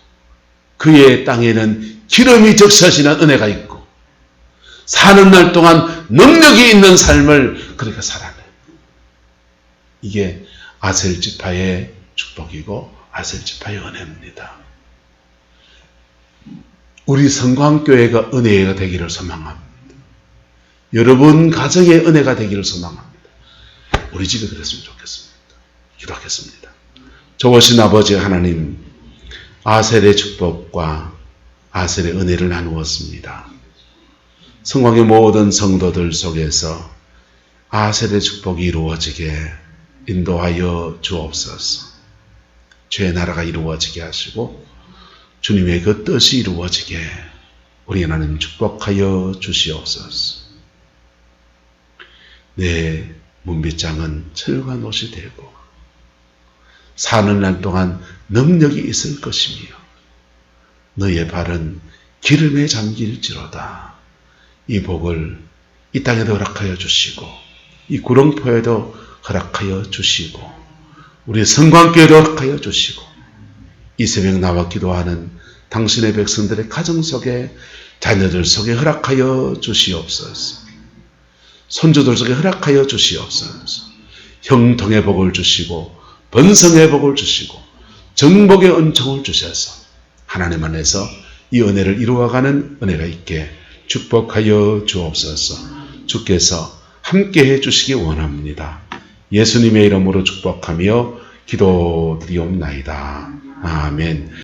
S1: 그의 땅에는 기름이 적셔지는 은혜가 있고 사는 날 동안 능력이 있는 삶을 그렇게 살아내요. 이게 아셀 지파의 축복이고 아셀 지파의 은혜입니다. 우리 성광교회가 은혜가 되기를 소망합니다. 여러분 가정의 은혜가 되기를 소망합니다. 우리 집에 그랬으면 좋겠습니다. 기도하겠습니다. 좋으신 아버지 하나님, 아셀의 축복과 아셀의 은혜를 나누었습니다. 성광의 모든 성도들 속에서 아셀의 축복이 이루어지게 인도하여 주옵소서. 주의 나라가 이루어지게 하시고 주님의 그 뜻이 이루어지게 우리 하나님 축복하여 주시옵소서. 내 문빗장은 철과 노시 되고 사는 날 동안 능력이 있을 것이며 너의 발은 기름에 잠길지로다. 이 복을 이 땅에도 허락하여 주시고 이 구렁포에도 허락하여 주시고 우리 성광교회도 허락하여 주시고 이 새벽 나와 기도하는 당신의 백성들의 가정 속에 자녀들 속에 허락하여 주시옵소서. 손주들 속에 허락하여 주시옵소서. 형통의 복을 주시고 번성의 복을 주시고 정복의 은총을 주셔서 하나님 안에서 이 은혜를 이루어가는 은혜가 있게 축복하여 주옵소서. 주께서 함께해 주시기 원합니다. 예수님의 이름으로 축복하며 기도드리옵나이다. 아멘.